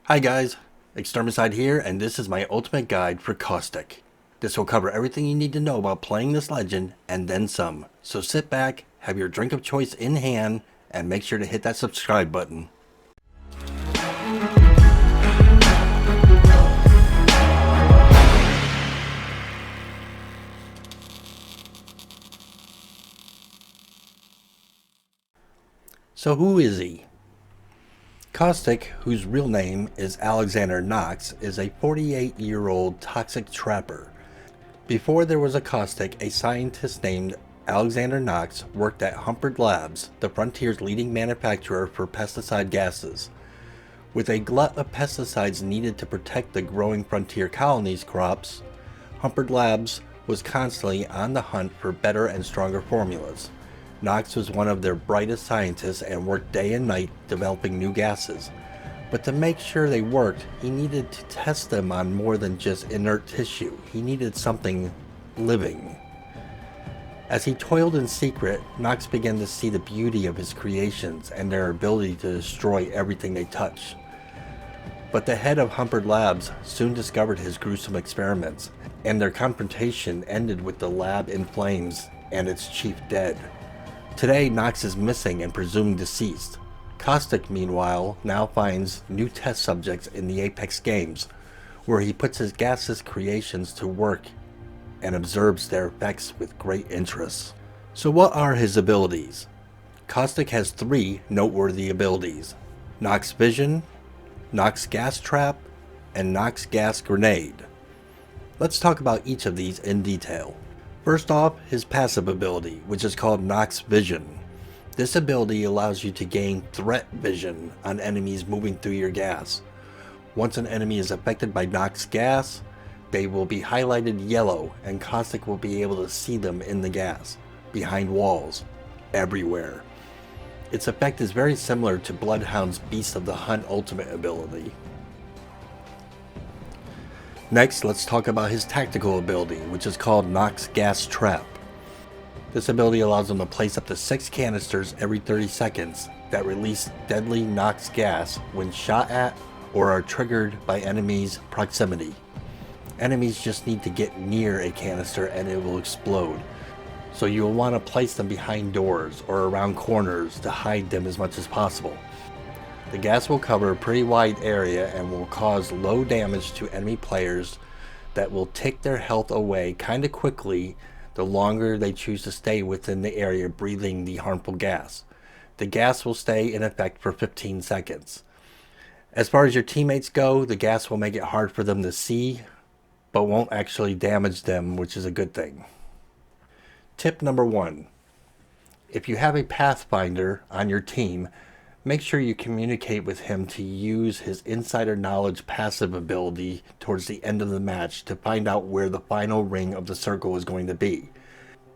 Hi guys, Extermicide here, and this is my ultimate guide for Caustic. This will cover everything you need to know about playing this legend, and then some. So sit back, have your drink of choice in hand, and make sure to hit that subscribe button. So who is he? Caustic, whose real name is Alexander Nox, is a 48-year-old toxic trapper. Before there was a Caustic, a scientist named Alexander Nox worked at Humperd Labs, the frontier's leading manufacturer for pesticide gases. With a glut of pesticides needed to protect the growing frontier colonies' crops, Humperd Labs was constantly on the hunt for better and stronger formulas. Nox was one of their brightest scientists and worked day and night developing new gases. But to make sure they worked, he needed to test them on more than just inert tissue. He needed something living. As he toiled in secret, Nox began to see the beauty of his creations and their ability to destroy everything they touched. But the head of Humperd Labs soon discovered his gruesome experiments, and their confrontation ended with the lab in flames and its chief dead. Today, Nox is missing and presumed deceased. Caustic, meanwhile, now finds new test subjects in the Apex games, where he puts his gaseous creations to work and observes their effects with great interest. So what are his abilities? Caustic has 3 noteworthy abilities: Nox Vision, Nox Gas Trap, and Nox Gas Grenade. Let's talk about each of these in detail. First off, his passive ability, which is called Nox Vision. This ability allows you to gain threat vision on enemies moving through your gas. Once an enemy is affected by Nox gas, they will be highlighted yellow, and Caustic will be able to see them in the gas, behind walls, everywhere. Its effect is very similar to Bloodhound's Beast of the Hunt ultimate ability. Next, let's talk about his tactical ability, which is called Nox Gas Trap. This ability allows him to place up to 6 canisters every 30 seconds that release deadly Nox gas when shot at or are triggered by enemies' proximity. Enemies just need to get near a canister and it will explode, so you will want to place them behind doors or around corners to hide them as much as possible. The gas will cover a pretty wide area and will cause low damage to enemy players that will take their health away kinda quickly the longer they choose to stay within the area breathing the harmful gas. The gas will stay in effect for 15 seconds. As far as your teammates go, the gas will make it hard for them to see, but won't actually damage them, which is a good thing. Tip number 1. If you have a Pathfinder on your team, make sure you communicate with him to use his Insider Knowledge passive ability towards the end of the match to find out where the final ring of the circle is going to be.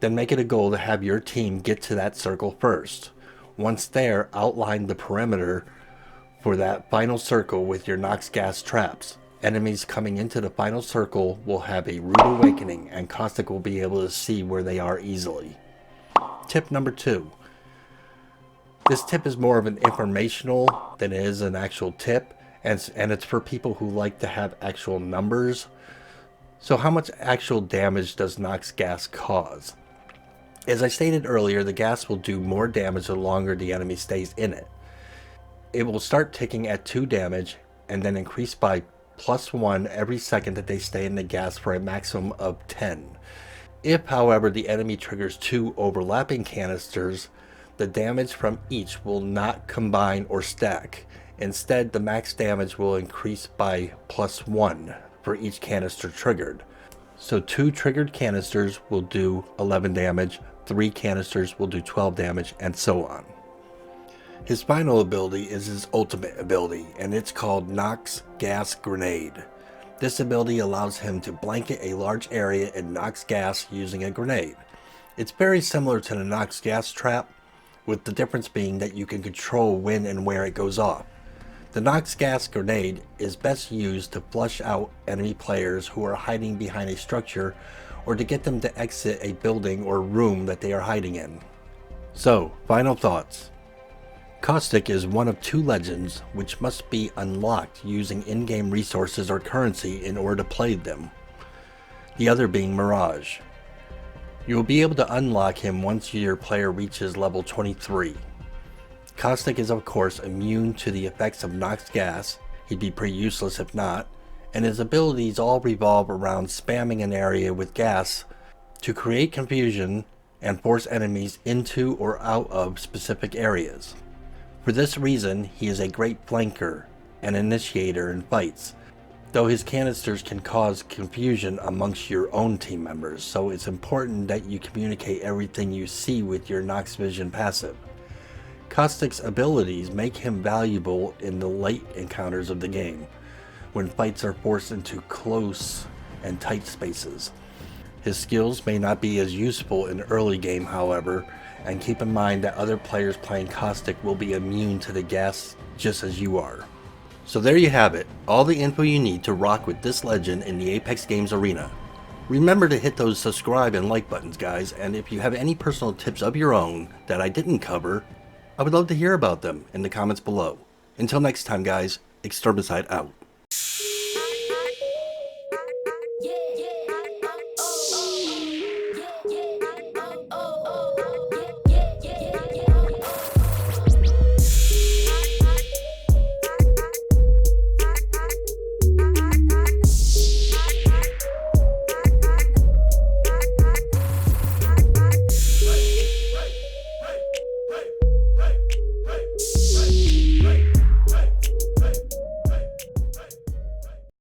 Then make it a goal to have your team get to that circle first. Once there, outline the perimeter for that final circle with your Nox Gas Traps. Enemies coming into the final circle will have a rude awakening, and Caustic will be able to see where they are easily. Tip number 2. This tip is more of an informational than it is an actual tip, and it's for people who like to have actual numbers. So how much actual damage does Nox gas cause? As I stated earlier, the gas will do more damage the longer the enemy stays in it. It will start ticking at 2 damage and then increase by +1 every second that they stay in the gas for a maximum of 10. If, however, the enemy triggers 2 overlapping canisters, the damage from each will not combine or stack. Instead, the max damage will increase by +1 for each canister triggered. So 2 triggered canisters will do 11 damage, 3 canisters will do 12 damage, and so on. His final ability is his ultimate ability, and it's called Nox Gas Grenade. This ability allows him to blanket a large area in Nox gas using a grenade. It's very similar to the Nox Gas Trap, with the difference being that you can control when and where it goes off. The Nox Gas Grenade is best used to flush out enemy players who are hiding behind a structure, or to get them to exit a building or room that they are hiding in. So, final thoughts. Caustic is one of 2 legends which must be unlocked using in-game resources or currency in order to play them, the other being Mirage. You will be able to unlock him once your player reaches level 23. Caustic is of course immune to the effects of Nox Gas, he'd be pretty useless if not, and his abilities all revolve around spamming an area with gas to create confusion and force enemies into or out of specific areas. For this reason, he is a great flanker and initiator in fights, though his canisters can cause confusion amongst your own team members, so it's important that you communicate everything you see with your Nox Vision passive. Caustic's abilities make him valuable in the late encounters of the game, when fights are forced into close and tight spaces. His skills may not be as useful in early game, however, and keep in mind that other players playing Caustic will be immune to the gas just as you are. So there you have it, all the info you need to rock with this legend in the Apex Games arena. Remember to hit those subscribe and like buttons, guys, and if you have any personal tips of your own that I didn't cover, I would love to hear about them in the comments below. Until next time, guys, Extermicide out.